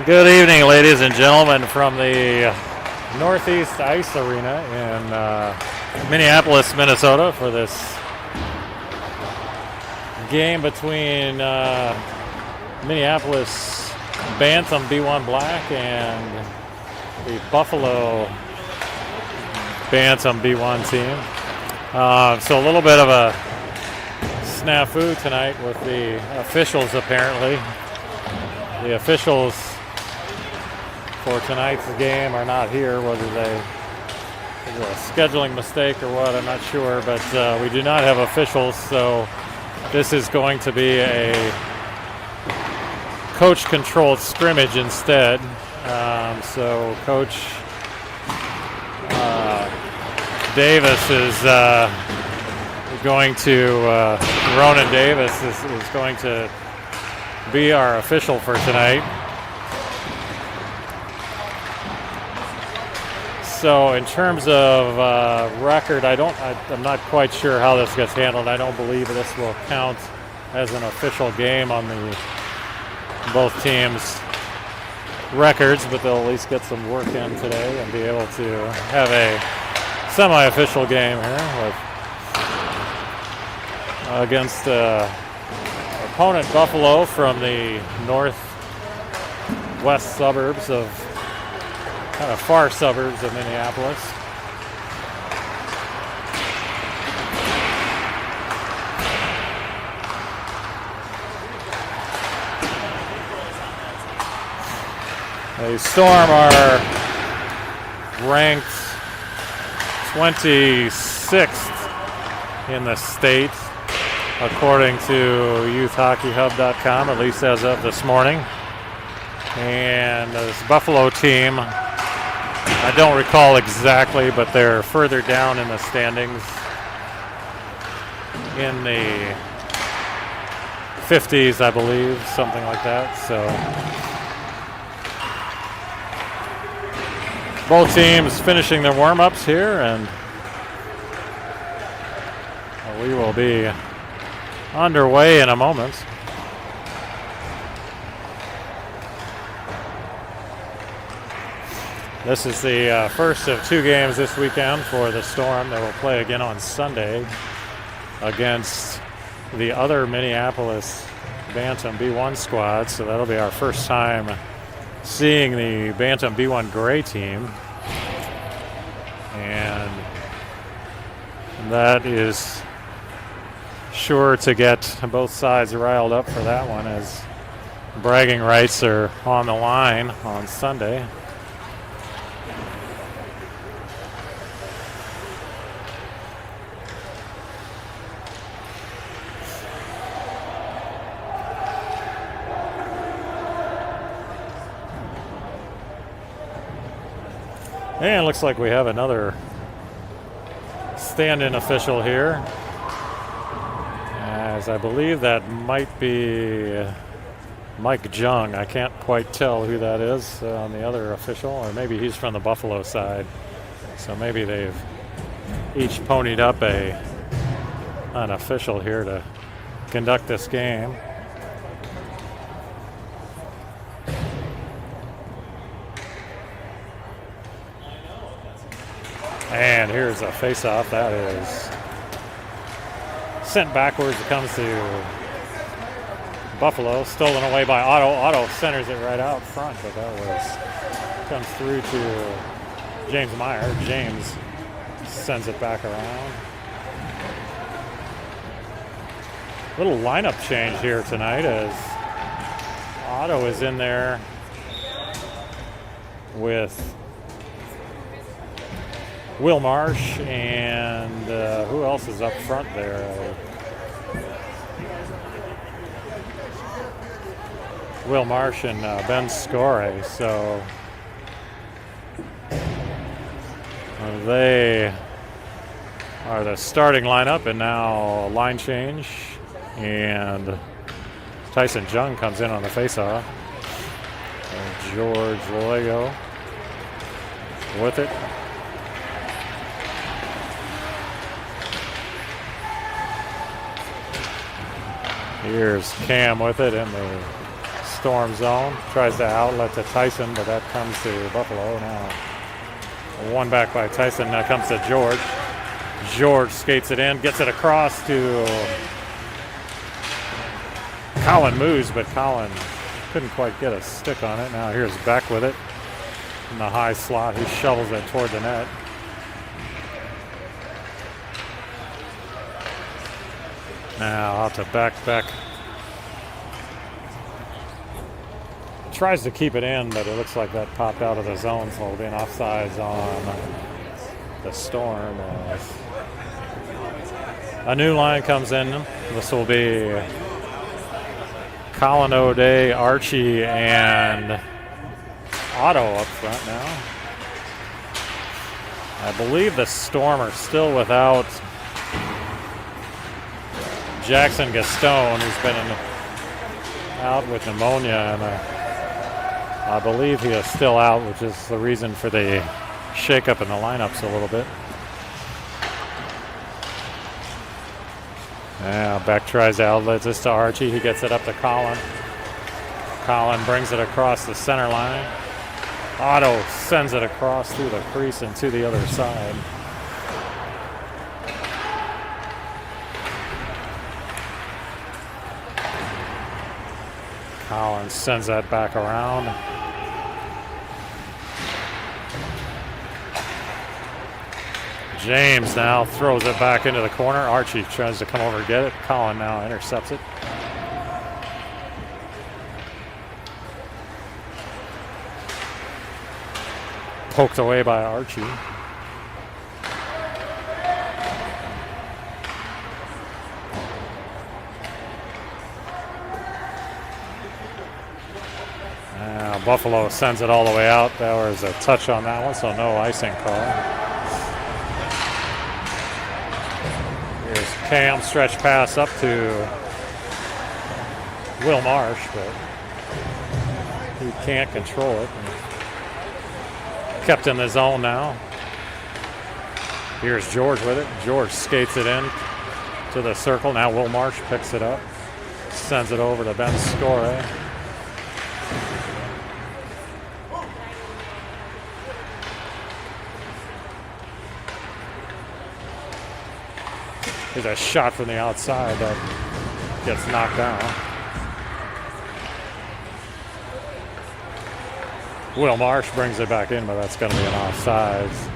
Good evening, ladies and gentlemen, from the Northeast Ice Arena in Minneapolis, Minnesota, for this game between Minneapolis Bantam B1 Bla and the Buffalo Bantam B1 team. So a little bit of a snafu tonight with the officials, apparently. The officials for tonight's game are not here, whether it's a scheduling mistake or what, I'm not sure, but we do not have officials, so this is going to be a coach-controlled scrimmage instead. So Coach Davis is going to, Ronan Davis is going to be our official for tonight. So in terms of record, I'm not quite sure how this gets handled. I don't believe this will count as an official game on both teams' records, but they'll at least get some work in today and be able to have a semi-official game here against opponent Buffalo from the northwest suburbs of kind of far suburbs of Minneapolis. The Storm are ranked 26th in the state, according to youthhockeyhub.com, at least as of this morning. And this Buffalo team, I don't recall exactly, but they're further down in the standings in the 50s, I believe, something like that. So both teams finishing their warm-ups here, and we will be underway in a moment. This is the first of two games this weekend for the Storm. They will play again on Sunday against the other Minneapolis Bantam B1 squad. So that'll be our first time seeing the Bantam B1 Gray team. And that is sure to get both sides riled up for that one, as bragging rights are on the line on Sunday. And it looks like we have another stand-in official here, as I believe that might be Mike Jung. I can't quite tell who that is on the other official, or maybe he's from the Buffalo side. So maybe they've each ponied up an official here to conduct this game. And here's a face-off that is sent backwards. It comes to Buffalo, stolen away by Otto. Otto centers it right out front, but comes through to James Meyer. James sends it back around. Little lineup change here tonight, as Otto is in there with Will Marsh, and who else is up front there? Will Marsh and Ben Score. So they are the starting lineup, and now a line change, and Tyson Jung comes in on the faceoff. And George Loego with it. Here's Cam with it in the Storm zone. Tries to outlet to Tyson, but that comes to Buffalo now. One back by Tyson. Now comes to George. George skates it in, gets it across to Colin Moose, but Colin couldn't quite get a stick on it. Now here's Beck with it in the high slot. He shovels it toward the net. Now out to Beck. Beck tries to keep it in, but it looks like that popped out of the zone, so it'll be an offsides on the Storm. A new line comes in. This will be Colin O'Day, Archie, and Otto up front now. I believe the Storm are still without Jackson Gaston, who's been out with pneumonia, and I believe he is still out, which is the reason for the shake-up in the lineups a little bit. Now Beck tries to outlet this to Archie. He gets it up to Colin. Colin brings it across the center line. Otto sends it across through the crease and to the other side. Colin sends that back around. James now throws it back into the corner. Archie tries to come over and get it. Colin now intercepts it. Poked away by Archie. Now Buffalo sends it all the way out. There was a touch on that one, so no icing call. Cam stretch pass up to Will Marsh, but he can't control it. Kept in the zone now. Here's George with it. George skates it in to the circle. Now Will Marsh picks it up, sends it over to Ben Score. There's a shot from the outside that gets knocked down. Will Marsh brings it back in, but that's going to be an offsides.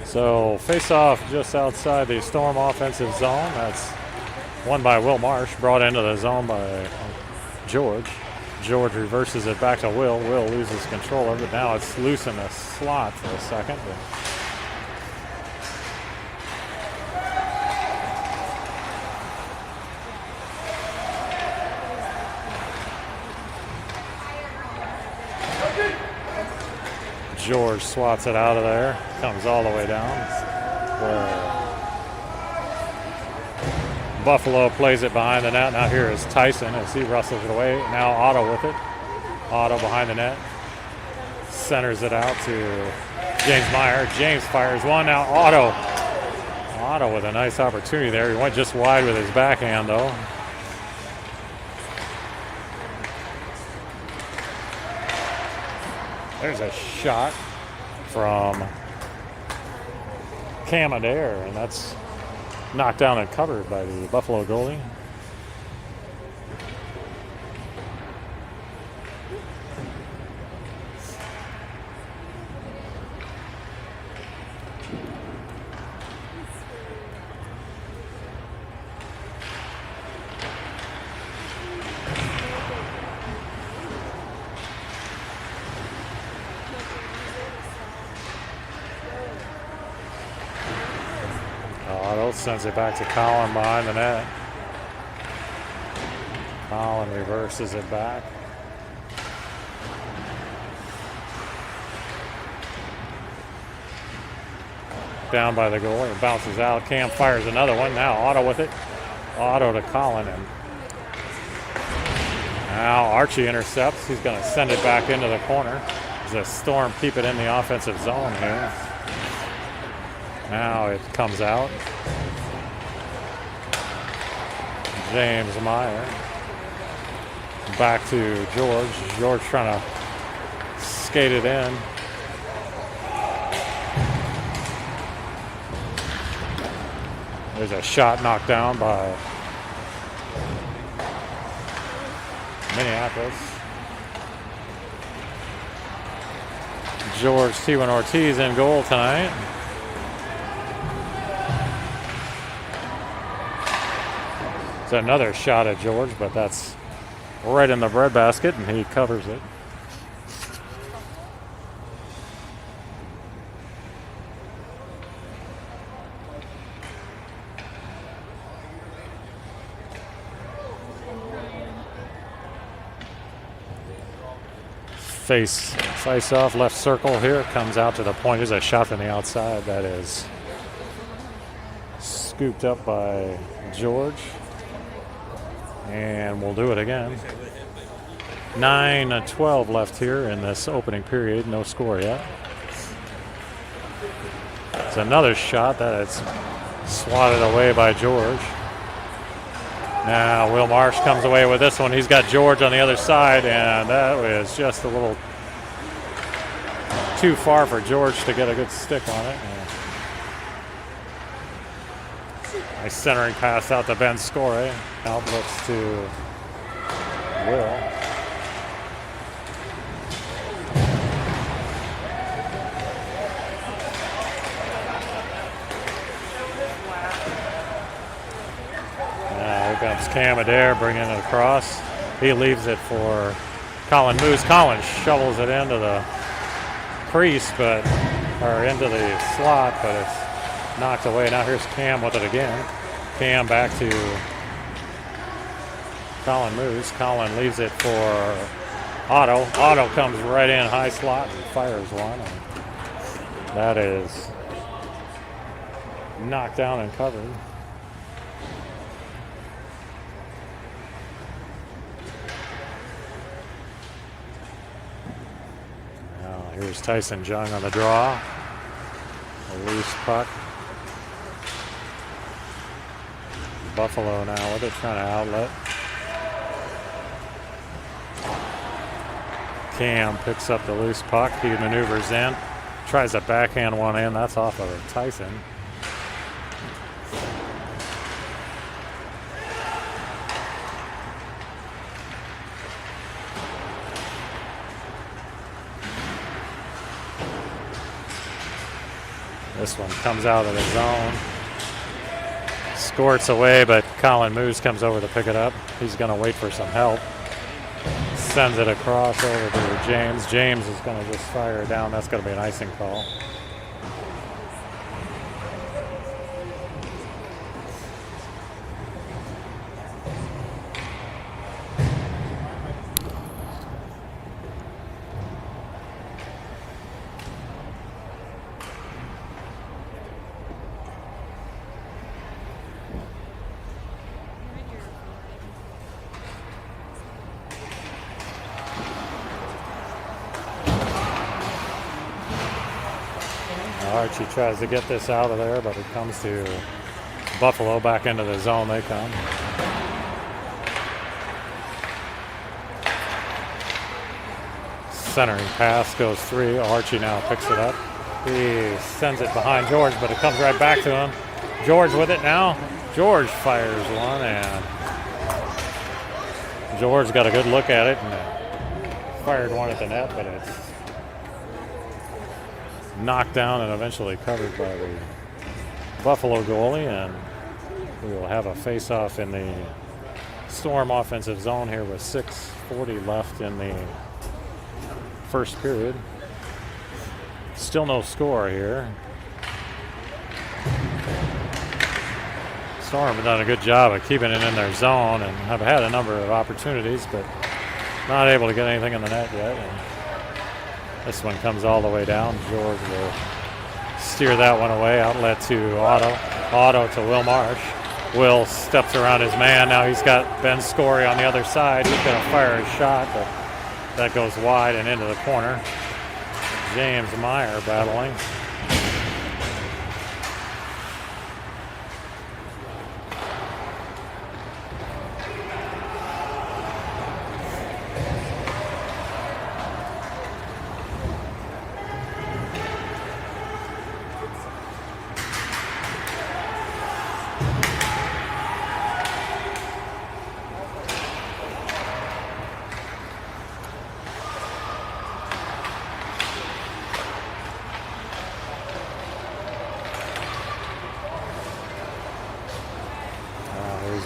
So face-off just outside the Storm offensive zone. That's won by Will Marsh, brought into the zone by George. George reverses it back to Will. Will loses control of it. Now it's loose in the slot for a second. George swats it out of there, comes all the way down. Buffalo plays it behind the net. Now here is Tyson as he wrestles it away. Now Otto with it. Otto behind the net. Centers it out to James Meyer. James fires one. Now Otto. Otto with a nice opportunity there. He went just wide with his backhand though. There's a shot from Cam Adair, and that's knocked down and covered by the Buffalo goalie. Sends it back to Colin behind the net. Colin reverses it back. Down by the goal. It bounces out. Cam fires another one. Now Otto with it. Otto to Colin, and Now Archie intercepts. He's going to send it back into the corner. The Storm keep it in the offensive zone here. Now it comes out. James Meyer. Back to George. George trying to skate it in. There's a shot knocked down by Minneapolis. George T1 Ortiz in goal tonight. It's another shot at George, but that's right in the breadbasket, and he covers it. Face off, left circle here, comes out to the point. There's a shot from the outside that is scooped up by George. And we'll do it again. 9-12 left here in this opening period. No score yet. It's another shot that is swatted away by George. Now Will Marsh comes away with this one. He's got George on the other side, and that was just a little too far for George to get a good stick on it. Nice centering pass out to Ben Score. Outlets to Will. Here comes Cam Adair bringing it across. He leaves it for Colin Moose. Colin shovels it into the crease, or into the slot, but it's knocked away. Now here's Cam with it again. Cam back to Colin Moose. Colin leaves it for Otto. Otto comes right in high slot and fires one. And that is knocked down and covered. Here's Tyson Jung on the draw. A loose puck. Buffalo now with it, trying to outlet. Cam picks up the loose puck. He maneuvers in. Tries to backhand one in. That's off of Tyson. This one comes out of the zone. Squirts away, but Colin Moose comes over to pick it up. He's going to wait for some help. Sends it across over to James. James is going to just fire it down. That's going to be an icing call. Archie tries to get this out of there, but it comes to Buffalo. Back into the zone they come. Centering pass goes free. Archie now picks it up. He sends it behind George, but it comes right back to him. George with it now. George fires one, and George got a good look at it and fired one at the net, but it's knocked down and eventually covered by the Buffalo goalie, and we will have a face-off in the Storm offensive zone here with 6:40 left in the first period. Still no score here. Storm have done a good job of keeping it in their zone and have had a number of opportunities, but not able to get anything in the net yet. And this one comes all the way down. George will steer that one away. Outlet to Otto. Otto to Will Marsh. Will steps around his man. Now he's got Ben Scory on the other side. He's going to fire a shot, but that goes wide and into the corner. James Meyer battling.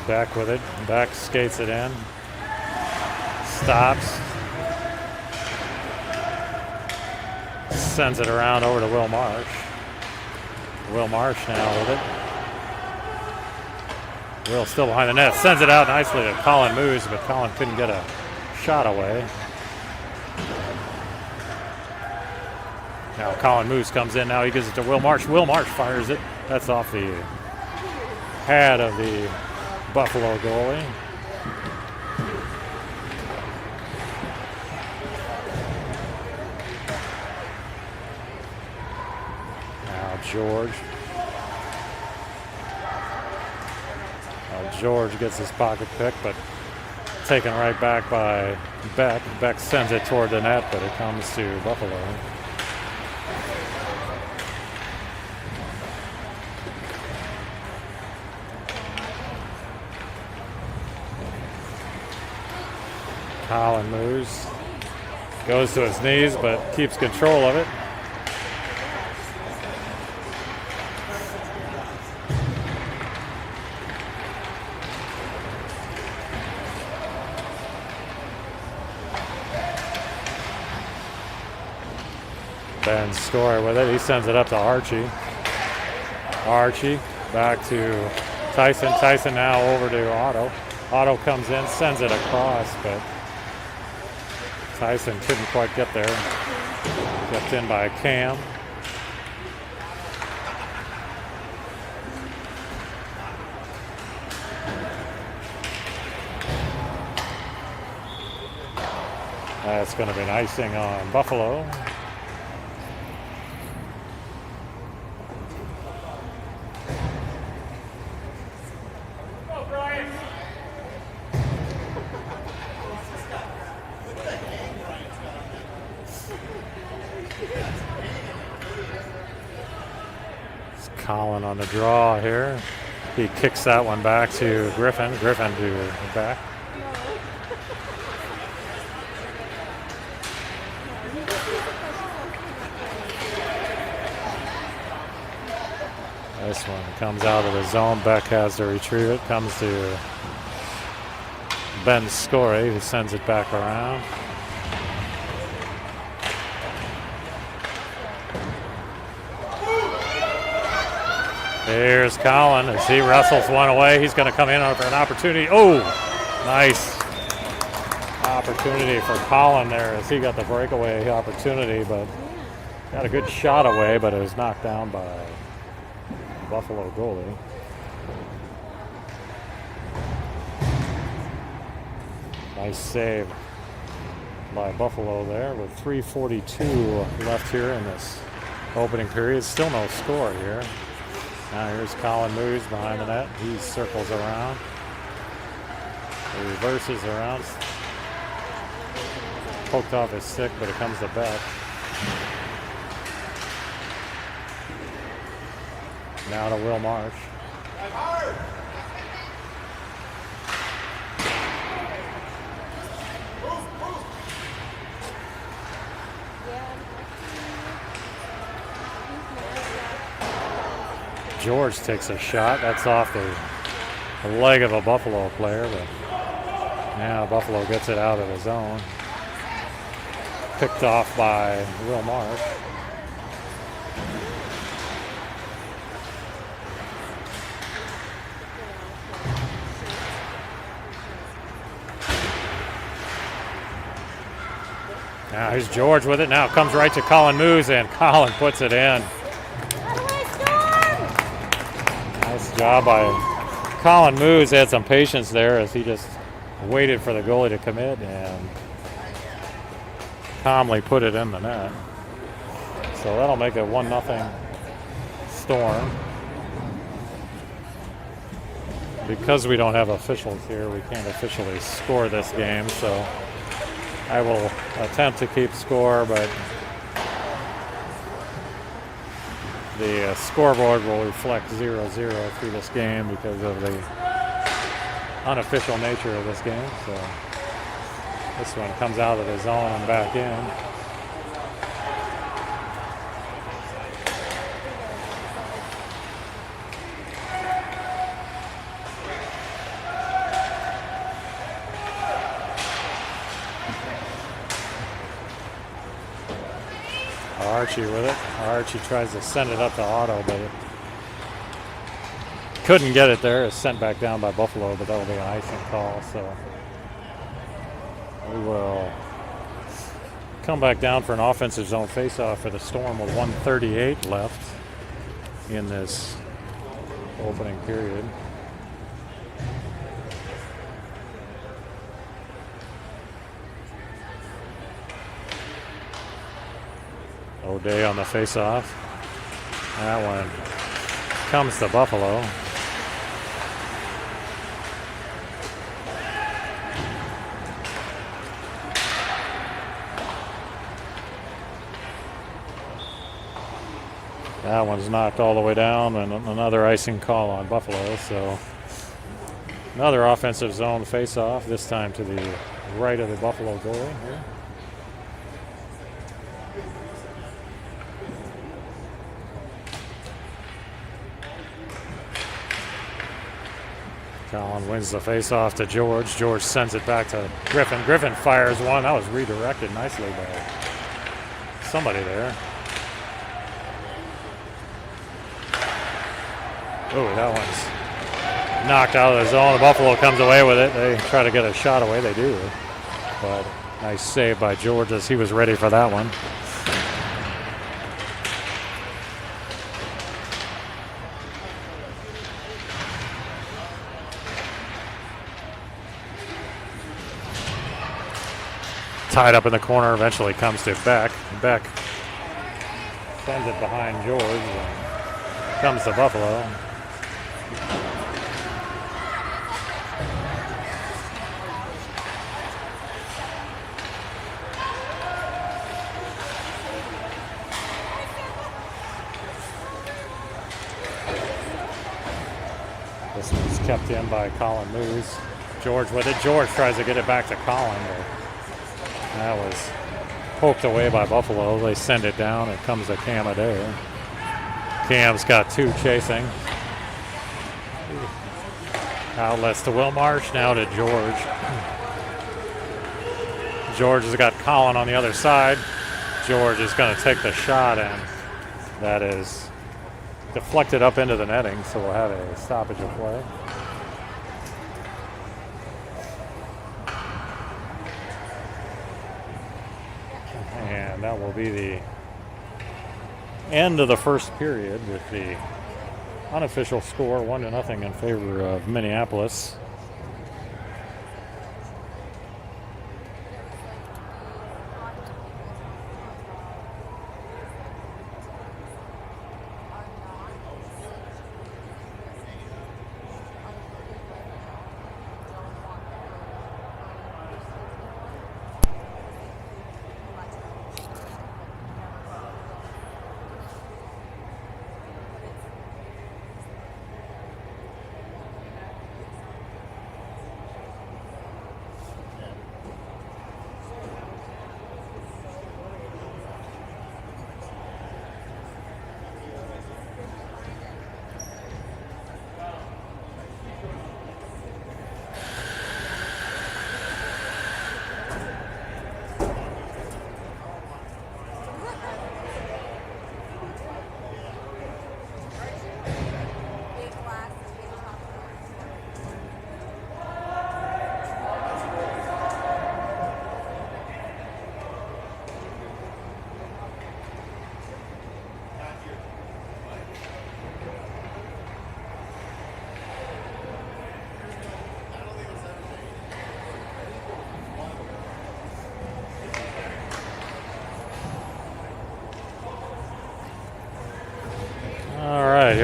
Back with it. Back skates it in. Stops. Sends it around over to Will Marsh. Will Marsh now with it. Will still behind the net. Sends it out nicely to Colin Moose, but Colin couldn't get a shot away. Now Colin Moose comes in. Now he gives it to Will Marsh. Will Marsh fires it. That's off the pad of the Buffalo goalie. Now George. George gets his pocket pick, but taken right back by Beck. Beck sends it toward the net, but it comes to Buffalo. Colin moves, goes to his knees, but keeps control of it. Ben Scory with it. He sends it up to Archie. Archie back to Tyson. Tyson now over to Otto. Otto comes in, sends it across, but Tyson couldn't quite get there. Kept in by Cam. That's going to be an icing on Buffalo. Colin on the draw here. He kicks that one back to Griffin. Griffin to the back. This one comes out of the zone. Beck has to retrieve it. Comes to Ben Scory, who sends it back around. Here's Colin as he wrestles one away. He's going to come in for an opportunity. Oh, nice opportunity for Colin there as he got the breakaway opportunity, but got a good shot away, but it was knocked down by the Buffalo goalie. Nice save by Buffalo there with 3:42 left here in this opening period. Still no score here. Now here's Colin moves behind the net. He circles around. He reverses around. Poked off his stick, but it comes to Beck. Now to Will Marsh. George takes a shot. That's off the leg of a Buffalo player, but now Buffalo gets it out of the zone. Picked off by Will Marsh. Now here's George with it. Now comes right to Colin Moose, and Colin puts it in. Nice job by Colin Moose had some patience there as he just waited for the goalie to commit and calmly put it in the net. So that'll make it 1-0 Storm. Because we don't have officials here, we can't officially score this game, so I will attempt to keep score, but the scoreboard will reflect 0-0 through this game because of the unofficial nature of this game. So this one comes out of the zone and back in. Archie with it. Archie tries to send it up to Otto, but it couldn't get it there. It's sent back down by Buffalo, but that'll be an icing call. So we will come back down for an offensive zone faceoff for the Storm with 1:38 left in this opening period. O'Day on the faceoff. That one comes to Buffalo. That one's knocked all the way down, and another icing call on Buffalo. So another offensive zone faceoff, this time to the right of the Buffalo goalie here. Colin wins the face-off to George. George sends it back to Griffin. Griffin fires one. That was redirected nicely by somebody there. Oh, that one's knocked out of the zone. The Buffalo comes away with it. They try to get a shot away. They do. But nice save by George as he was ready for that one. Tied up in the corner, eventually comes to Beck. Beck sends it behind George and comes to Buffalo. This one's kept in by Colin Moose. George with it. George tries to get it back to Colin. That was poked away by Buffalo. They send it down. It comes to Cam Adair. Cam's got two chasing. Outlets to Will Marsh. Now to George. George has got Colin on the other side. George is going to take the shot, and that is deflected up into the netting, so we'll have a stoppage of play. And that will be the end of the first period with the unofficial score 1-0 in favor of Minneapolis.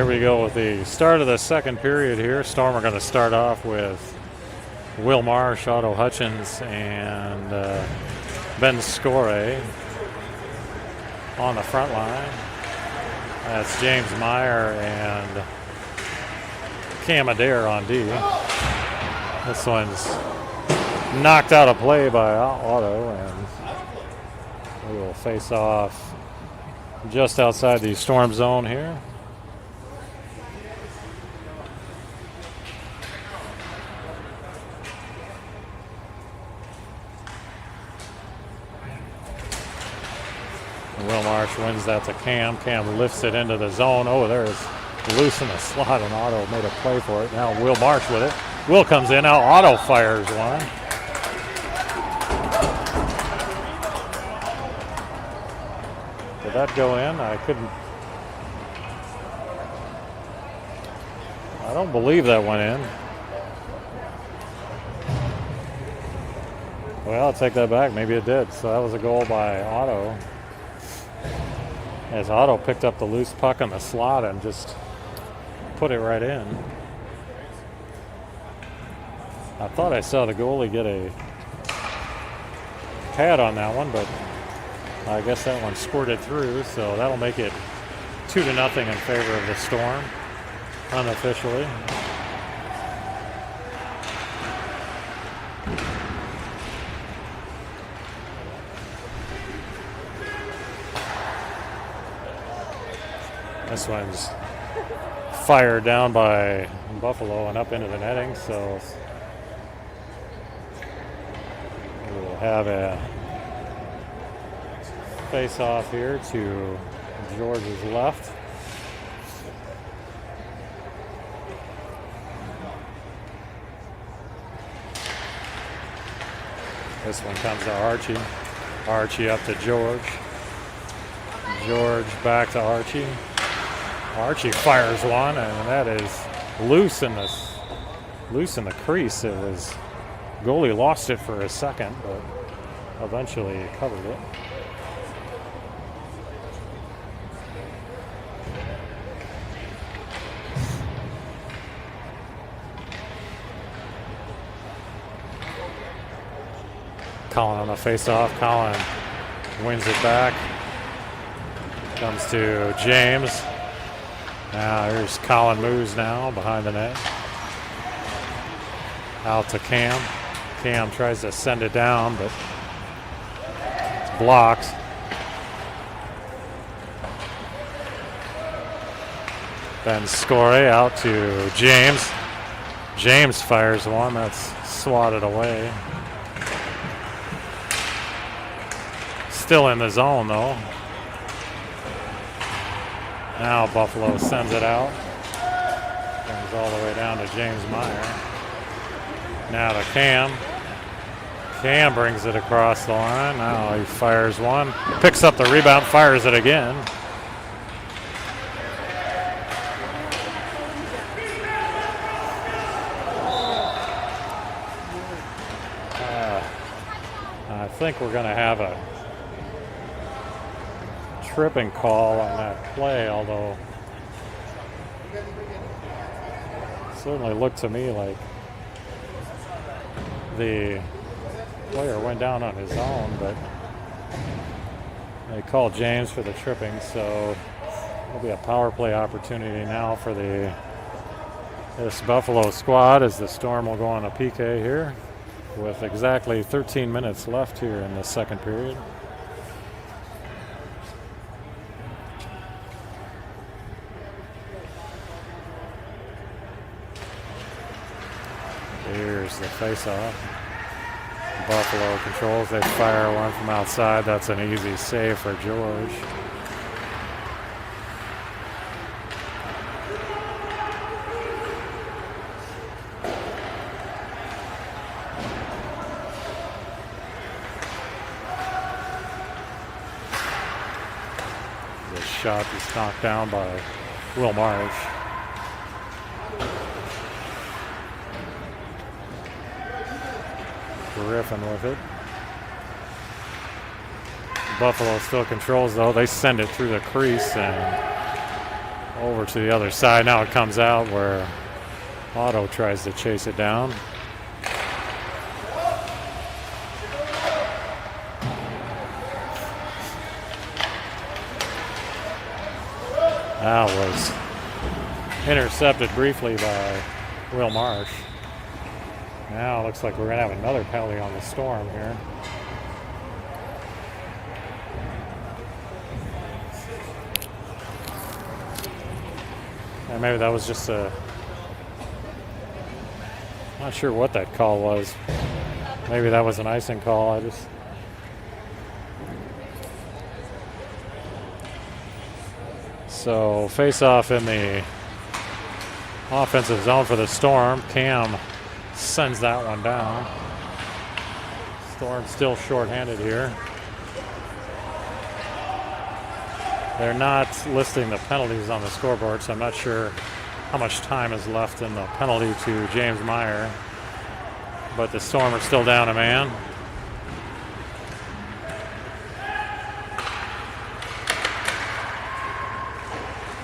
Here we go with the start of the second period here. Storm are going to start off with Will Marsh, Otto Hutchins, and Ben Score on the front line. That's James Meyer and Cam Adair on D. This one's knocked out of play by Otto, and we will face off just outside the Storm zone here. Will Marsh wins that to Cam. Cam lifts it into the zone. Oh, there's loose in the slot, and Otto made a play for it. Now Will Marsh with it. Will comes in. Now Otto fires one. Did that go in? I don't believe that went in. Well, I'll take that back. Maybe it did. So that was a goal by Otto. As Otto picked up the loose puck in the slot and just put it right in. I thought I saw the goalie get a pad on that one, but I guess that one squirted through, so that'll make it 2-0 in favor of the Storm, unofficially. This one's fired down by Buffalo and up into the netting, so we'll have a face-off here to George's left. This one comes to Archie. Archie up to George. George back to Archie. Archie fires one, and that is loose in the crease. It was goalie lost it for a second, but eventually covered it. Colin on the face-off. Colin wins it back. Comes to James. Now here's Colin moves now behind the net. Out to Cam. Cam tries to send it down, but it's blocked. Ben Score out to James. James fires one. That's swatted away. Still in the zone, though. Now Buffalo sends it out. Comes all the way down to James Meyer. Now to Cam. Cam brings it across the line. Now he fires one. Picks up the rebound, fires it again. I think we're going to have a tripping call on that play, although it certainly looked to me like the player went down on his own, but they called James for the tripping, so it'll be a power play opportunity now for this Buffalo squad as the Storm will go on a PK here with exactly 13 minutes left here in the second period. Here's the face-off. Buffalo controls. They fire one from outside. That's an easy save for George. The shot is knocked down by Will Marsh. Griffin with it. Buffalo still controls, though. They send it through the crease, and over to the other side. Now it comes out where Otto tries to chase it down. That was intercepted briefly by Will Marsh. Now it looks like we're going to have another penalty on the Storm here. And maybe that was just a... Not sure what that call was. Maybe that was an icing call. So face-off in the offensive zone for the Storm. Cam sends that one down. Storm still shorthanded here. They're not listing the penalties on the scoreboard, so I'm not sure how much time is left in the penalty to James Meyer. But the Storm are still down a man.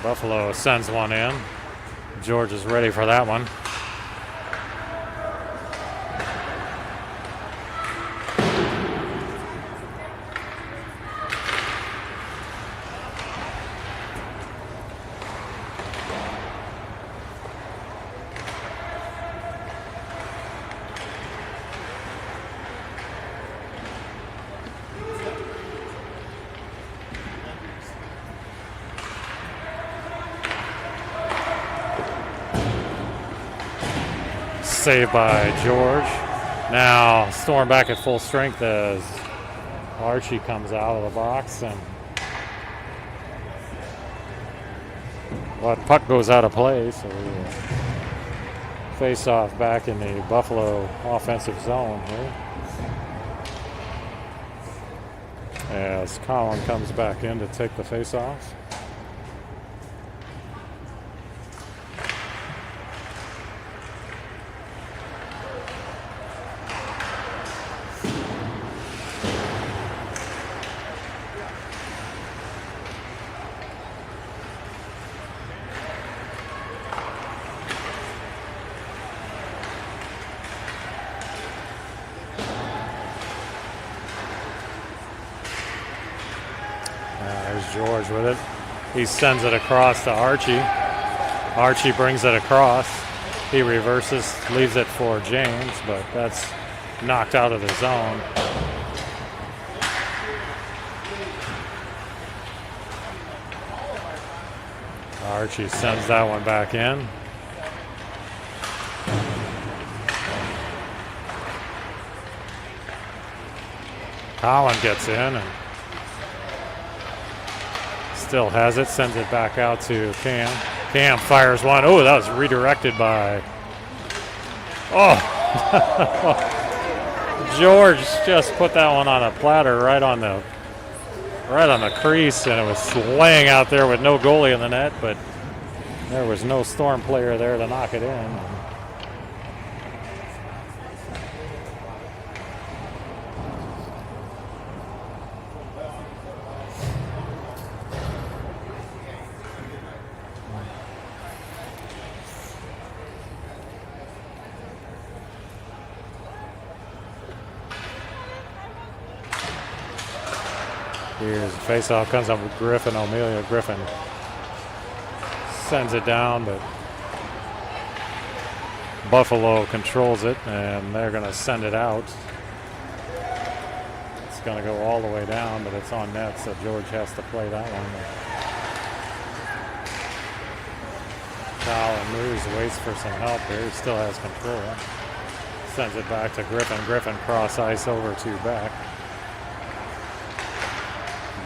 Buffalo sends one in. George is ready for that one. Saved by George. Now Storm back at full strength as Archie comes out of the box, and puck goes out of play, so face off back in the Buffalo offensive zone here. As Colin comes back in to take the face off. George with it. He sends it across to Archie. Archie brings it across. He reverses, leaves it for James, but that's knocked out of the zone. Archie sends that one back in. Colin gets in and still has it, sends it back out to Cam. Cam fires one. Oh, that was redirected by... Oh! George just put that one on a platter right on the crease, and it was laying out there with no goalie in the net, but there was no Storm player there to knock it in. Here's the face-off, comes up with Griffin, O'Melia. Griffin sends it down, but Buffalo controls it, and they're going to send it out. It's going to go all the way down, but it's on net, so George has to play that one. Colin moves, waits for some help here. He still has control. Sends it back to Griffin. Griffin cross ice over to Beck.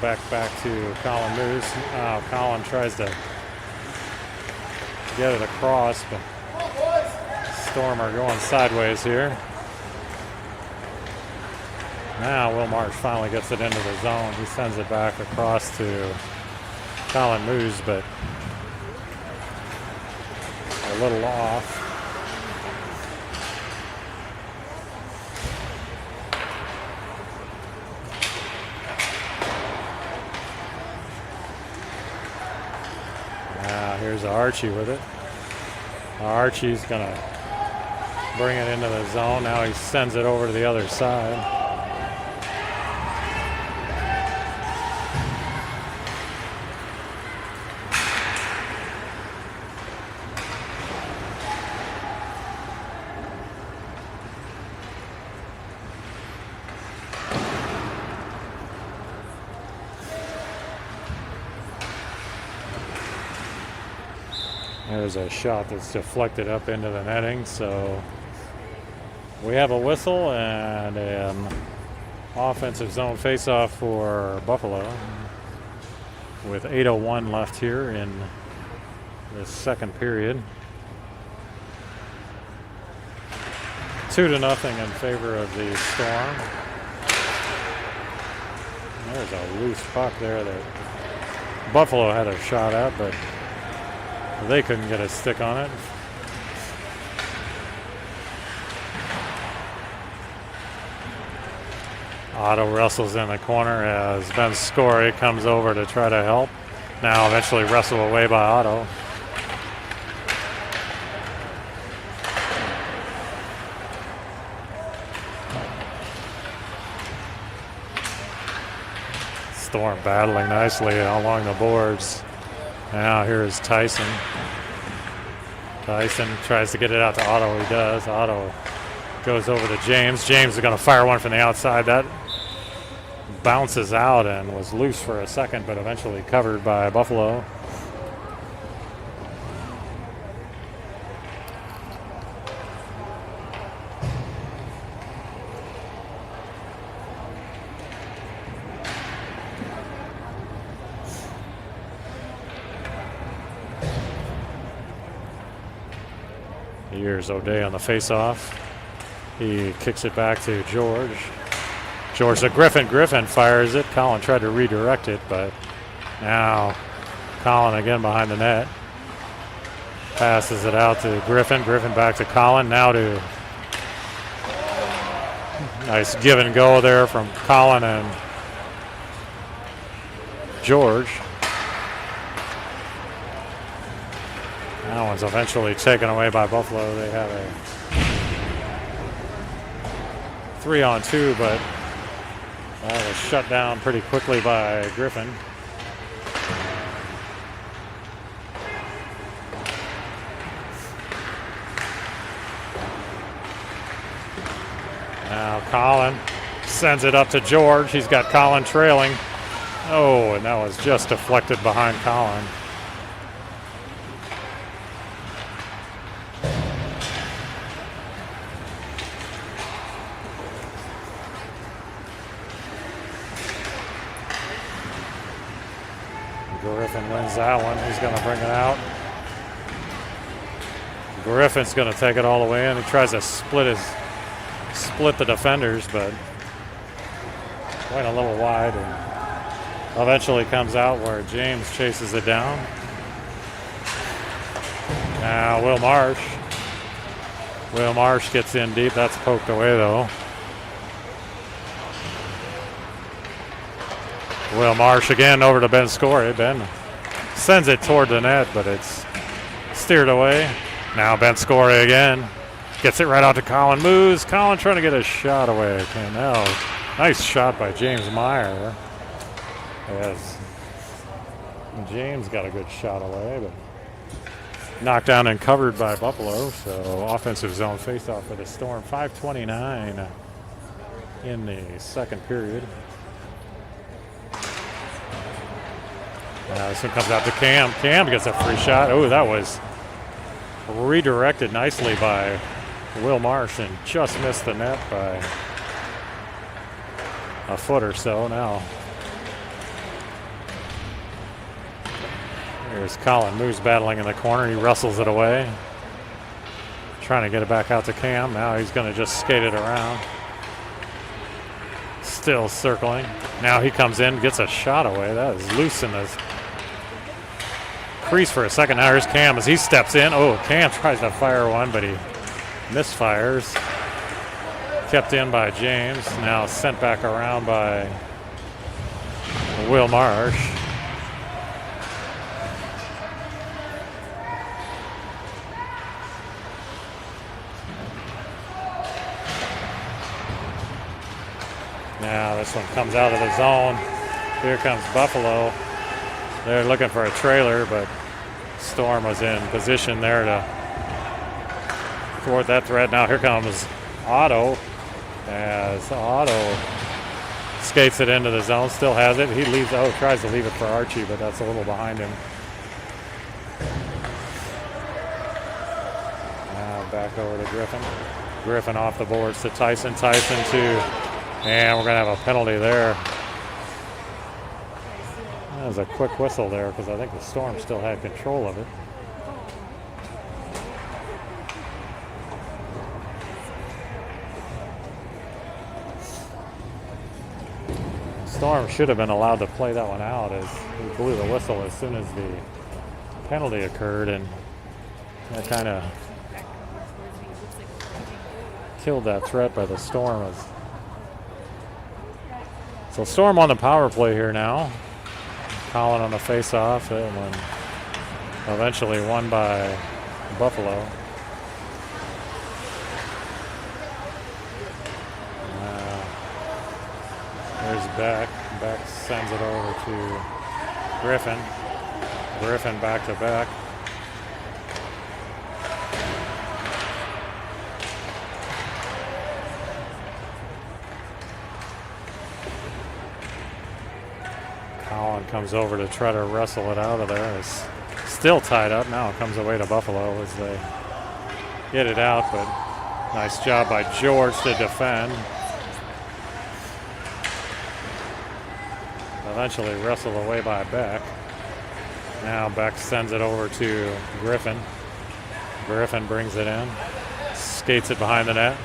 Back to Colin Moose. Colin tries to get it across, but Storm are going sideways here. Now Will Marsh finally gets it into the zone. He sends it back across to Colin Moose, but a little off. Here's Archie with it. Archie's going to bring it into the zone. Now he sends it over to the other side. There's a shot that's deflected up into the netting, so we have a whistle and an offensive zone faceoff for Buffalo with 8:01 left here in the second period. 2-0 in favor of the Storm. There's a loose puck there that Buffalo had a shot at, but they couldn't get a stick on it. Otto wrestles in the corner as Ben Scory comes over to try to help. Now eventually wrestled away by Otto. Storm battling nicely along the boards. Now here's Tyson. Tyson tries to get it out to Otto. He does. Otto goes over to James. James is going to fire one from the outside. That bounces out and was loose for a second, but eventually covered by Buffalo. Here's O'Day on the faceoff. He kicks it back to George. George to Griffin. Griffin fires it. Colin tried to redirect it, but now Colin again behind the net. Passes it out to Griffin. Griffin back to Colin. Now to nice give and go there from Colin and George. That one's eventually taken away by Buffalo. They have a 3-on-2, but that was shut down pretty quickly by Griffin. Now Colin sends it up to George. He's got Colin trailing. Oh, and that was just deflected behind Colin. Griffin wins that one. He's going to bring it out. Griffin's going to take it all the way in. He tries to split the defenders, but went a little wide and eventually comes out where James chases it down. Now Will Marsh. Will Marsh gets in deep. That's poked away though. Will Marsh again over to Ben Scory. Ben sends it toward the net, but it's steered away. Now Ben Scory again. Gets it right out to Colin. Moves. Colin trying to get a shot away. Okay, now nice shot by James Meyer. Yes. James got a good shot away, but knocked down and covered by Buffalo. So offensive zone faceoff for the Storm. 5:29 in the second period. This one comes out to Cam. Cam gets a free shot. Oh, that was redirected nicely by Will Marsh and just missed the net by a foot or so. Now here's Colin. Moves battling in the corner. He wrestles it away. Trying to get it back out to Cam. Now he's going to just skate it around. Still circling. Now he comes in, gets a shot away. That is loose in this crease for a second. Now here's Cam as he steps in. Oh, Cam tries to fire one, but he misfires. Kept in by James. Now sent back around by Will Marsh. Now this one comes out of the zone. Here comes Buffalo. They're looking for a trailer, but Storm was in position there to thwart that threat. Now here comes Otto, as Otto skates it into the zone, still has it. He leaves, tries to leave it for Archie, but that's a little behind him. Now back over to Griffin. Griffin off the boards to Tyson. Tyson to, and we're going to have a penalty there. That was a quick whistle there because I think the Storm still had control of it. Storm should have been allowed to play that one out, as he blew the whistle as soon as the penalty occurred, and that kind of killed that threat by the Storm. So Storm on the power play here now. Collin on the face-off, and eventually won by Buffalo. There's Beck. Beck sends it over to Griffin. Griffin back to Beck. Collin comes over to try to wrestle it out of there. It's still tied up. Now it comes away to Buffalo as they get it out, but nice job by George to defend. Eventually wrestled away by Beck. Now Beck sends it over to Griffin. Griffin brings it in. Skates it behind the net.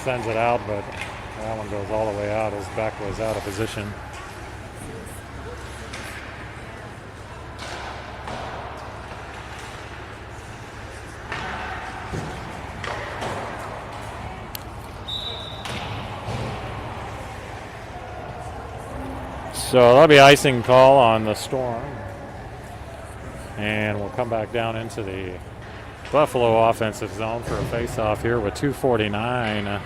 Sends it out, but that one goes all the way out as Beck was out of position. So that'll be icing call on the Storm. And we'll come back down into the Buffalo offensive zone for a face-off here with 2:49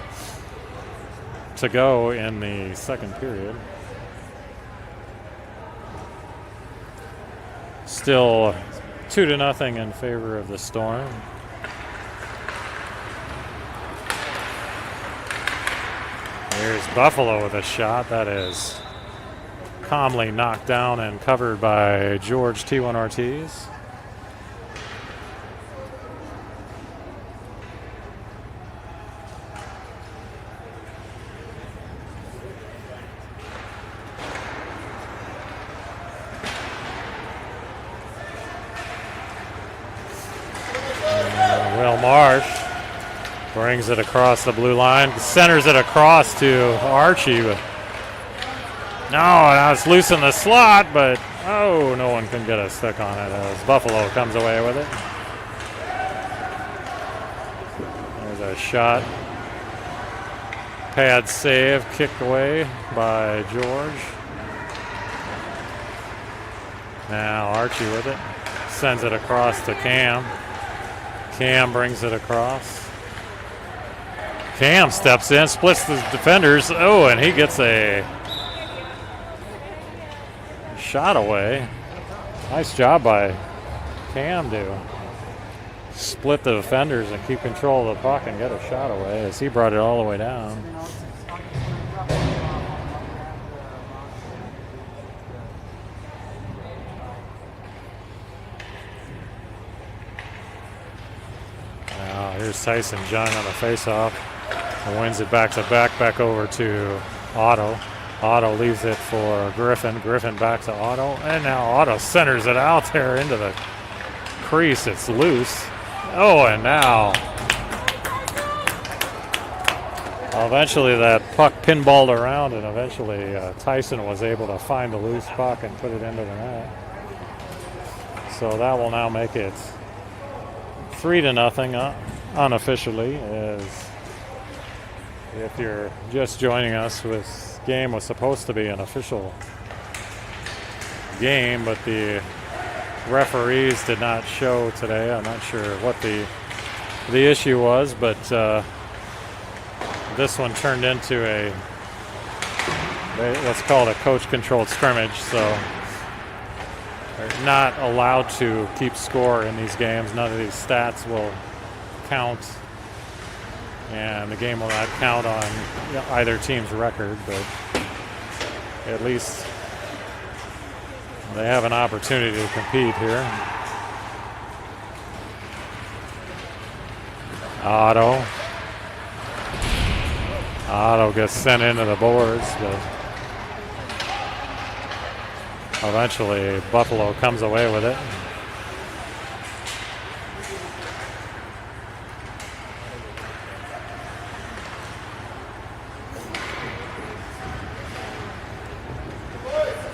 to go in the second period. Still 2-0 in favor of the Storm. Here's Buffalo with a shot that is calmly knocked down and covered by George T1 Ortiz. Will Marsh brings it across the blue line, centers it across to Archie. No, now it's loose in the slot, but no one can get a stick on it as Buffalo comes away with it. There's a shot. Pad save, kicked away by George. Now Archie with it. Sends it across to Cam. Cam brings it across. Cam steps in, splits the defenders. Oh, and he gets a shot away. Nice job by Cam to split the defenders and keep control of the puck and get a shot away as he brought it all the way down. Now here's Tyson John on the faceoff and wins it back to back over to Otto. Otto leaves it for Griffin. Griffin back to Otto. And now Otto centers it out there into the crease. It's loose. Oh, and now eventually that puck pinballed around, and eventually Tyson was able to find the loose puck and put it into the net. So that will now make it 3-0 unofficially. As if you're just joining us, this game was supposed to be an official game, but the referees did not show today. I'm not sure what the issue was, but this one turned into what's called a coach-controlled scrimmage, so they're not allowed to keep score in these games. None of these stats will count, and the game will not count on either team's record, but at least they have an opportunity to compete here. Otto gets sent into the boards, but eventually Buffalo comes away with it.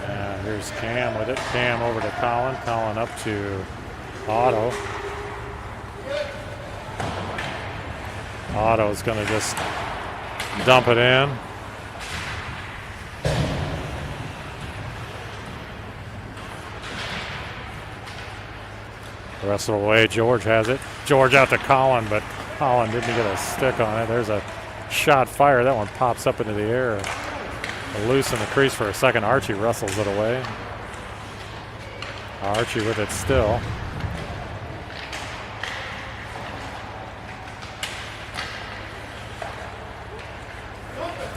And here's Cam with it. Cam over to Colin. Colin up to Otto. Otto's going to just dump it in. The rest of the way, George has it. George out to Colin, but Colin didn't get a stick on it. There's a shot fired. That one pops up into the air. Loose in the crease for a second. Archie wrestles it away. Archie with it still.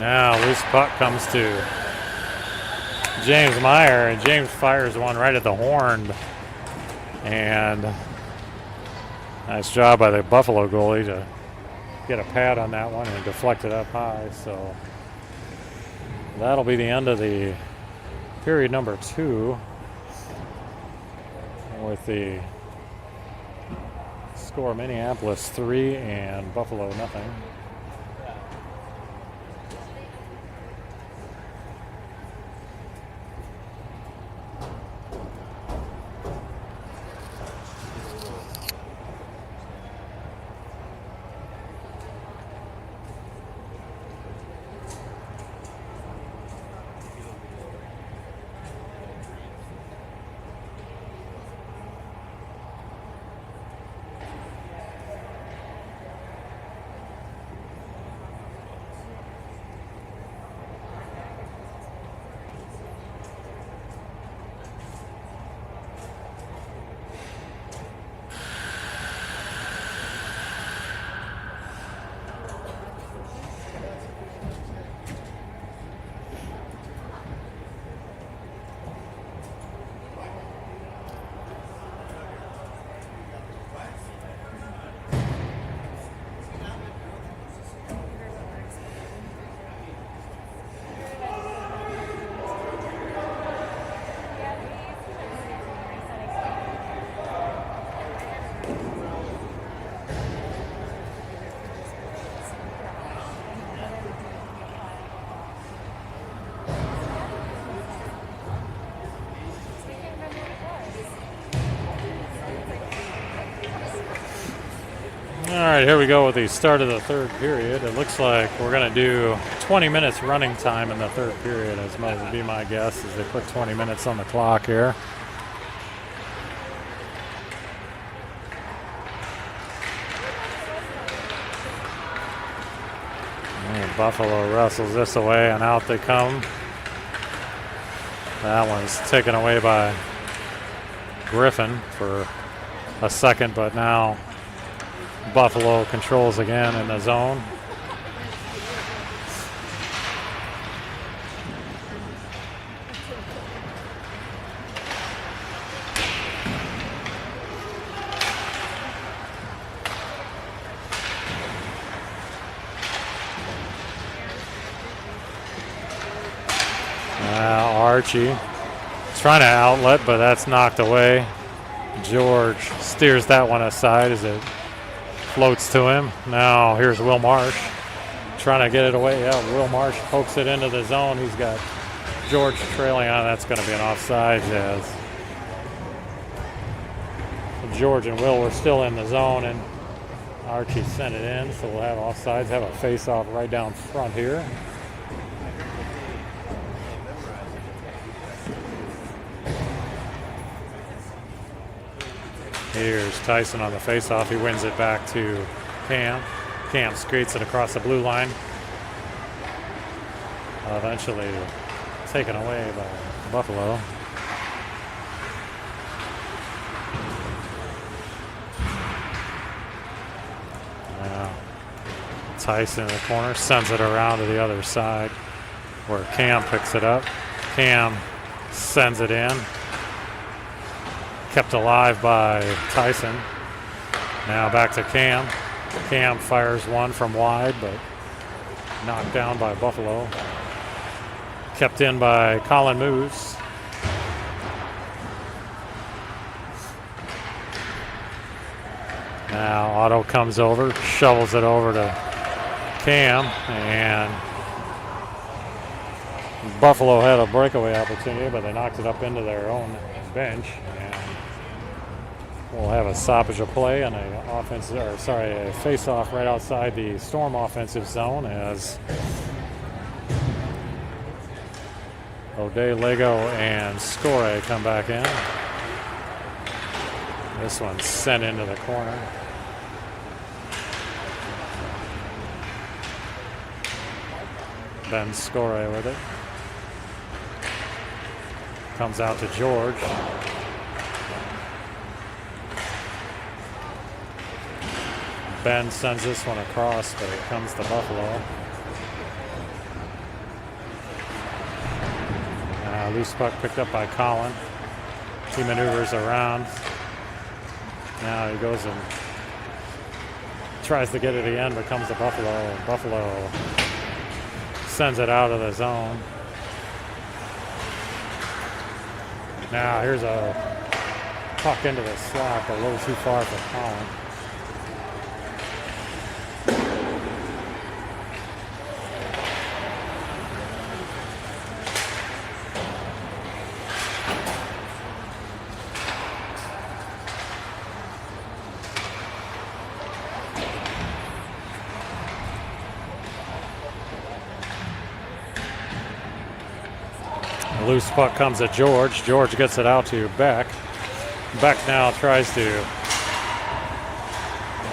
Now loose puck comes to James Meyer, and James fires one right at the horn. And nice job by the Buffalo goalie to get a pad on that one and deflect it up high. So that'll be the end of the period number 2 with the score Minneapolis 3 and Buffalo nothing. All right, here we go with the start of the third period. It looks like we're going to do 20 minutes running time in the third period, as might be my guess, as they put 20 minutes on the clock here. And Buffalo wrestles this away, and out they come. That one's taken away by Griffin for a second, but now Buffalo controls again in the zone. Archie is trying to outlet, but that's knocked away. George steers that one aside as it floats to him. Now here's Will Marsh trying to get it away. Yeah, Will Marsh pokes it into the zone. He's got George trailing on. That's going to be an offside as George and Will were still in the zone, and Archie sent it in. So we'll have offsides, have a face-off right down front here. Here's Tyson on the faceoff. He wins it back to Cam. Cam skates it across the blue line. eventually taken away by Buffalo. Tyson in the corner sends it around to the other side where Cam picks it up. Cam sends it in. Kept alive by Tyson. Now back to Cam. Cam fires one from wide, but knocked down by Buffalo. Kept in by Colin Moose. Now Otto comes over, shovels it over to Cam, and Buffalo had a breakaway opportunity, but they knocked it up into their own bench, and we'll have a stoppage of play and a face-off right outside the Storm offensive zone as O'Day, Lego, and Score come back in. This one's sent into the corner. Ben Score with it. Comes out to George. Ben sends this one across, but it comes to Buffalo. Loose puck picked up by Colin. He maneuvers around. Now he goes and tries to get it to the end, but comes to Buffalo. Buffalo sends it out of the zone. Now here's a puck into the slot, a little too far for Colin. Loose puck comes to George. George gets it out to Beck. Beck now tries to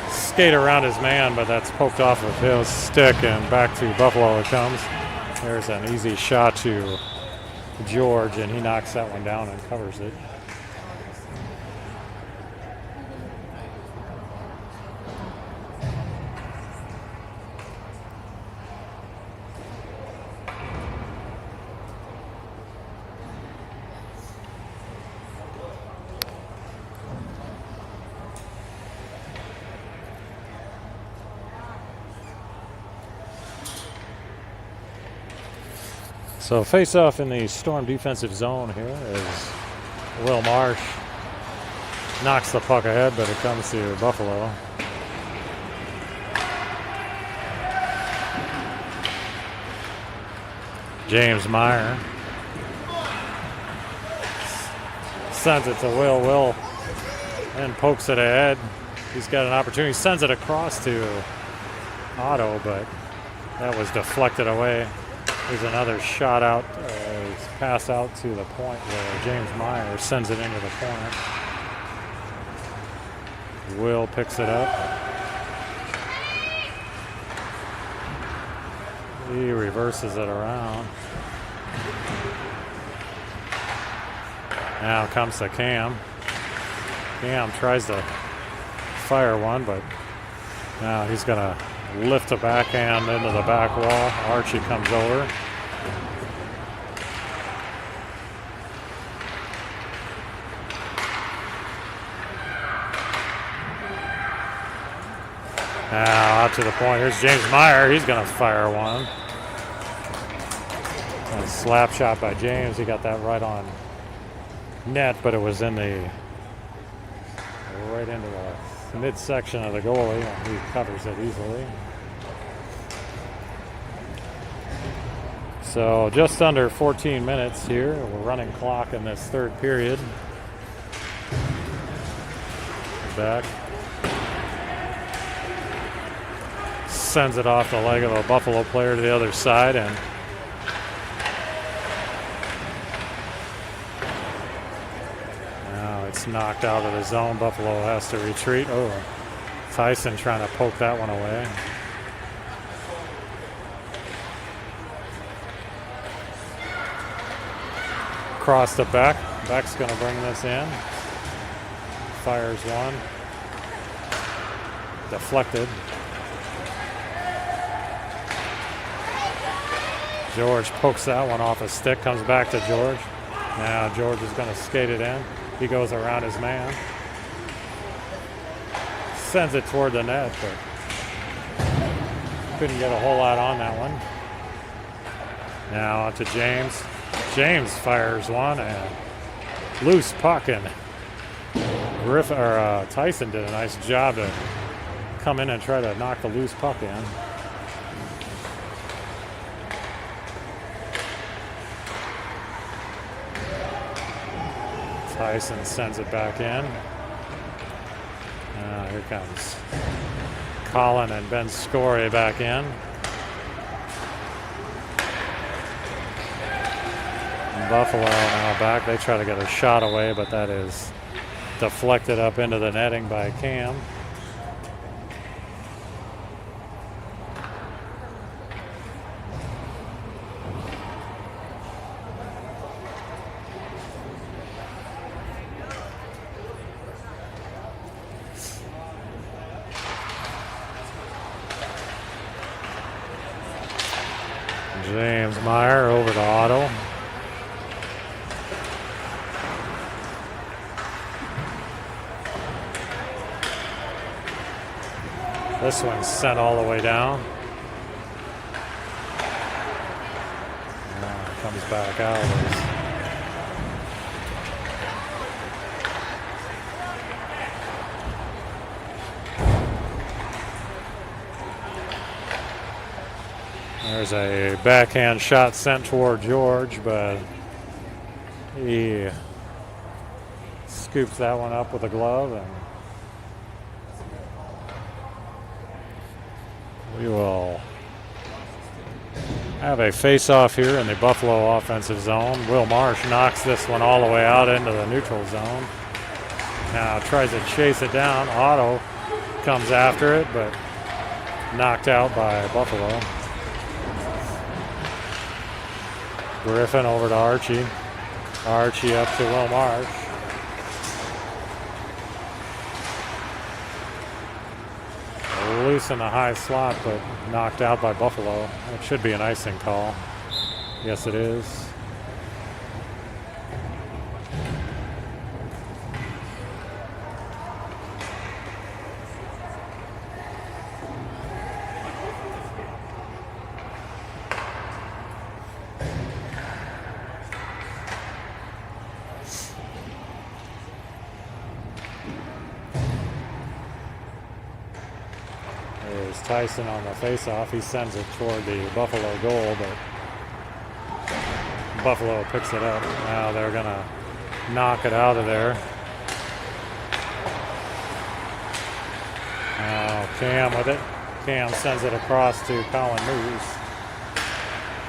skate around his man, but that's poked off of his stick, and back to Buffalo it comes. There's an easy shot to George, and he knocks that one down and covers it. So face-off in the Storm defensive zone here as Will Marsh knocks the puck ahead, but it comes to Buffalo. James Meyer sends it to Will. Will and pokes it ahead. He's got an opportunity. Sends it across to Otto, but that was deflected away. There's another shot out, pass out to the point where James Meyer sends it into the corner. Will picks it up. He reverses it around. Now comes to Cam. Cam tries to fire one, but now he's going to lift a backhand into the back wall. Archie comes over. Now out to the point. Here's James Meyer. He's going to fire one. And a slap shot by James. He got that right on net, but it was in the right into the midsection of the goalie, and he covers it easily. So just under 14 minutes here. We're running clock in this third period. Back. Sends it off the leg of a Buffalo player to the other side, and now it's knocked out of the zone. Buffalo has to retreat. Oh, Tyson trying to poke that one away. across to Beck. Beck's going to bring this in. Fires one. Deflected. George pokes that one off his stick, comes back to George. Now George is going to skate it in. He goes around his man. Sends it toward the net, but couldn't get a whole lot on that one. Now on to James. James fires one and loose puck, and Tyson did a nice job to come in and try to knock the loose puck in. Tyson sends it back in. Here comes Colin and Ben Scory back in. And Buffalo now back. They try to get a shot away, but that is deflected up into the netting by Cam. James Meyer over to Otto. This one's sent all the way down. Comes back out. There's a backhand shot sent toward George, but he scoops that one up with a glove, and we will have a face-off here in the Buffalo offensive zone. Will Marsh knocks this one all the way out into the neutral zone. Now tries to chase it down. Otto comes after it, but knocked out by Buffalo. Griffin over to Archie. Archie up to Will Marsh. Loose in the high slot, but knocked out by Buffalo. It should be an icing call. Yes, it is. There's Tyson on the face-off. He sends it toward the Buffalo goal, but Buffalo picks it up. Now they're going to knock it out of there. Now Cam with it. Cam sends it across to Colin Moose.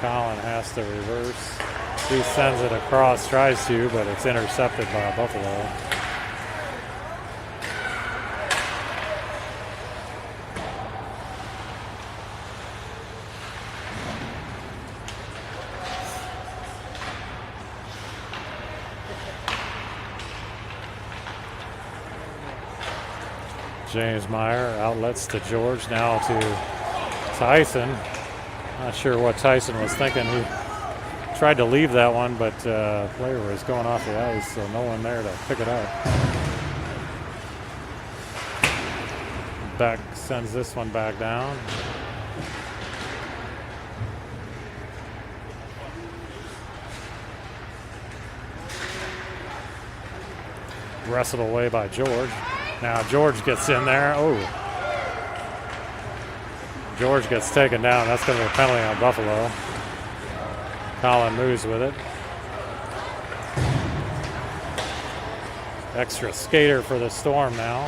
Colin has to reverse. He sends it across, tries to, but it's intercepted by Buffalo. James Meyer outlets to George, now to Tyson. Not sure what Tyson was thinking. He tried to leave that one, but player was going off the ice, so no one there to pick it up. Beck sends this one back down. Wrestled away by George. Now George gets in there. Oh. George gets taken down. That's going to be a penalty on Buffalo. Colin moves with it. Extra skater for the Storm now,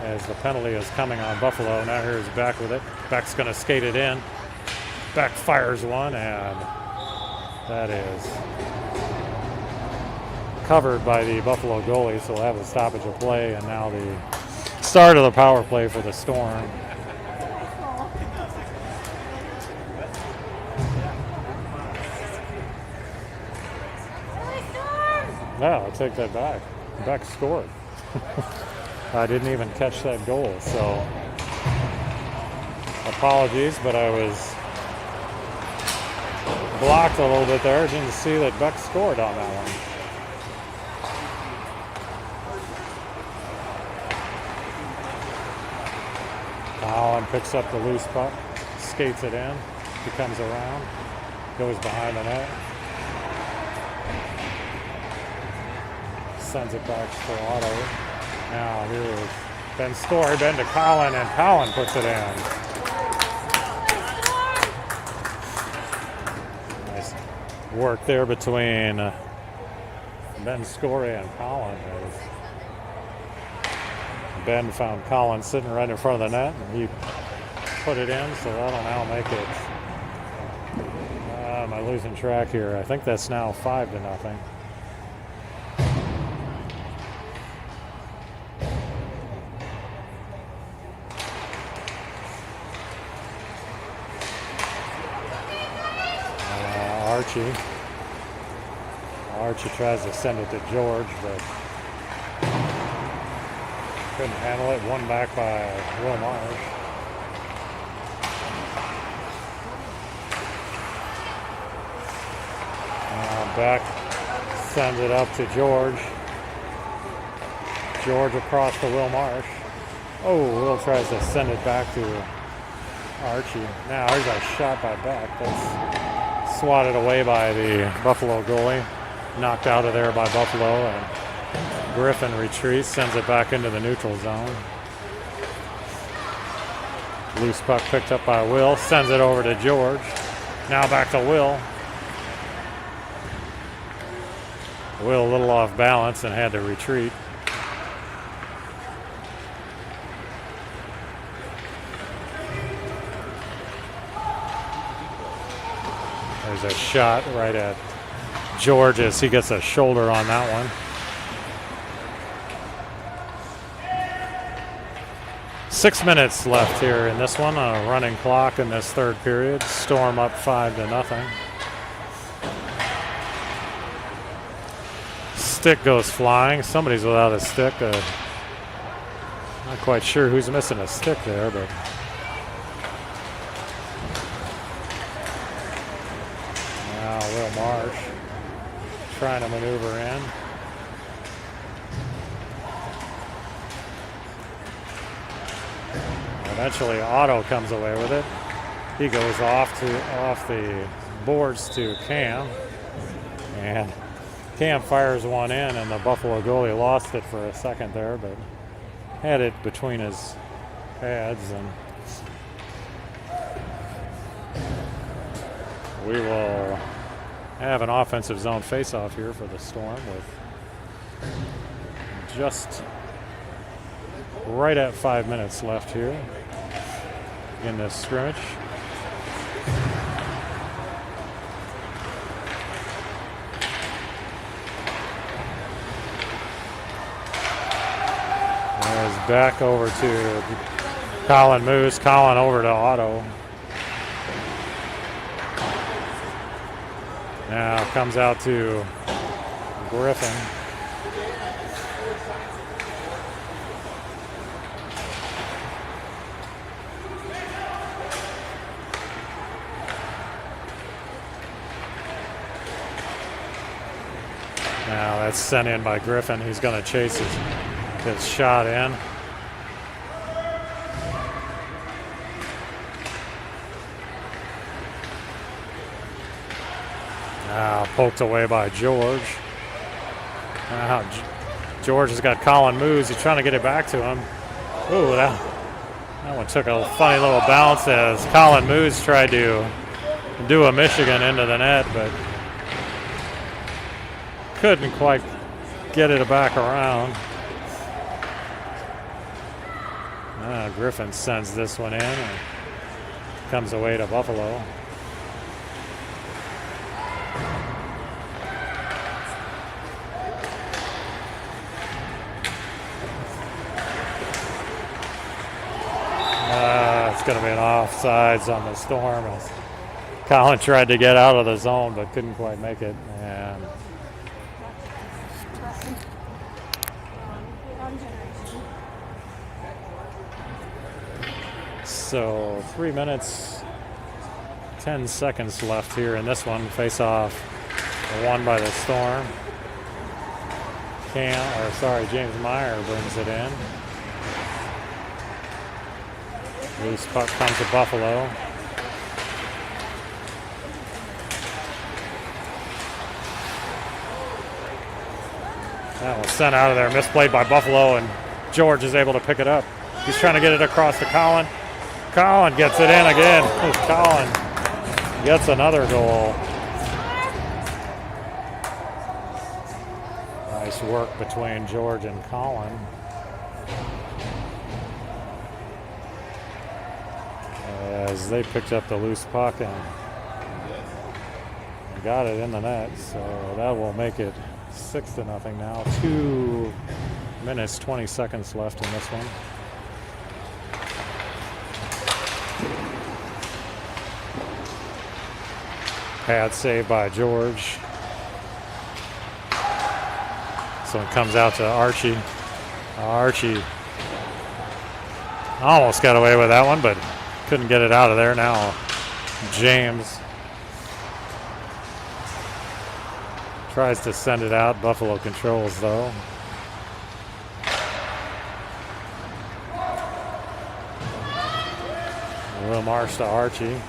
as the penalty is coming on Buffalo. Now here's Beck with it. Beck's going to skate it in. Beck fires one, and that is covered by the Buffalo goalie, so we'll have a stoppage of play, and now the start of the power play for the Storm. No, I take that back. Beck scored. I didn't even catch that goal, so apologies, but I was blocked a little bit there. Didn't see that Beck scored on that one. Collin picks up the loose puck, skates it in, he comes around, goes behind the net, sends it back for Otto. Now here's Ben Story, Ben to Collin, and Collin puts it in. Nice work there between Ben Story and Collin. Ben found Collin sitting right in front of the net, and he put it in, so that'll now make it. Am I losing track here? I think that's now 5-0. Archie tries to send it to George, but couldn't handle it. Won back by Will Marsh. Beck sends it up to George. George across to Will Marsh. Oh, Will tries to send it back to Archie. Now there's a shot by Beck. That's swatted away by the Buffalo goalie. Knocked out of there by Buffalo, and Griffin retreats, sends it back into the neutral zone. Loose puck picked up by Will, sends it over to George. Now back to Will. Will a little off balance and had to retreat. There's a shot right at George as he gets a shoulder on that one. 6 minutes left here in this one, a running clock in this third period. Storm up 5-0. Stick goes flying. Somebody's without a stick. Not quite sure who's missing a stick there, but now Will Marsh trying to maneuver in. Eventually Otto comes away with it. He goes off the boards to Cam, and Cam fires one in, and the Buffalo goalie lost it for a second there, but had it between his pads, and we will have an offensive zone face-off here for the Storm with just right at 5 minutes left here in this scrimmage. There's back over to Colin Moose. Colin over to Otto. Now comes out to Griffin. Now that's sent in by Griffin. He's going to chase his shot in. Now poked away by George. Now George has got Colin Moose. He's trying to get it back to him. Ooh, that one took a funny little bounce as Colin Moose tried to do a Michigan into the net, but couldn't quite get it back around. Griffin sends this one in and comes away to Buffalo. It's going to be an offsides on the Storm as Colin tried to get out of the zone but couldn't quite make it. And So 3 minutes, 10 seconds left here in this one. Face off won by the Storm. James Meyer brings it in. Loose puck comes to Buffalo. That was sent out of there, misplayed by Buffalo, and George is able to pick it up. He's trying to get it across to Collin. Collin gets it in again. Collin gets another goal. Nice work between George and Collin. As they picked up the loose puck and got it in the net, so that will make it 6-0 now. 2 minutes, 20 seconds left in this one. Pad save by George. So it comes out to Archie. Archie almost got away with that one, but couldn't get it out of there. Now James tries to send it out. Buffalo controls, though. Will Marsh to Archie.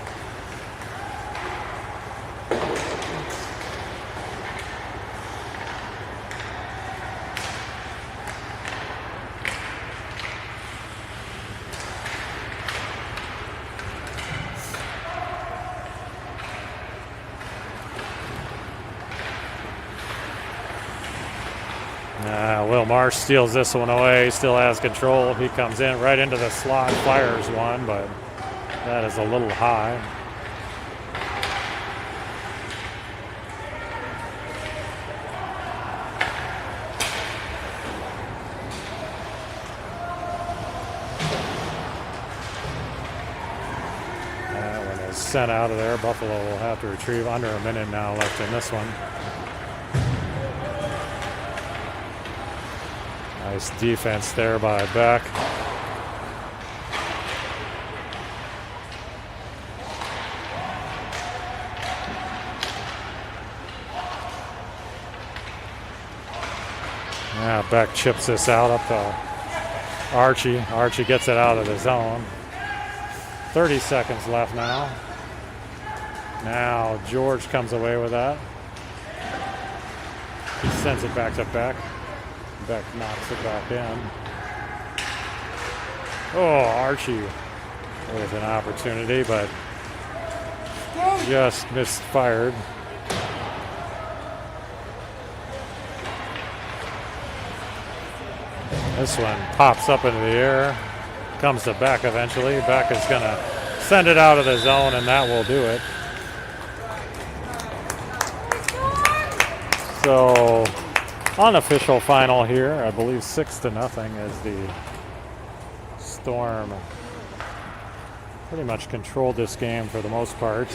Will Marsh steals this one away, still has control. He comes in right into the slot, fires one, but that is a little high. That one is sent out of there. Buffalo will have to retrieve. Under a minute now left in this one. Nice defense there by Beck. Yeah, Beck chips this out up to Archie. Archie gets it out of the zone. 30 seconds left now. Now George comes away with that. He sends it back to Beck. Beck knocks it back in. Oh, Archie with an opportunity, but just misfired. This one pops up into the air, comes to Beck eventually. Beck is going to send it out of the zone, and that will do it. So, unofficial final here, I believe 6-0 as the Storm pretty much controlled this game for the most part.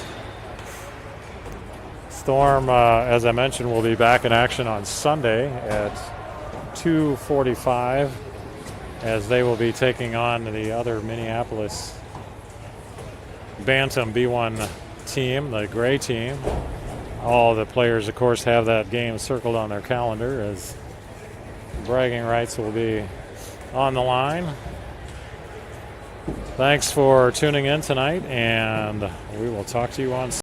Storm, as I mentioned, will be back in action on Sunday at 2:45 as they will be taking on the other Minneapolis Bantam B1 team, the gray team. All the players, of course, have that game circled on their calendar as bragging rights will be on the line. Thanks for tuning in tonight, and we will talk to you on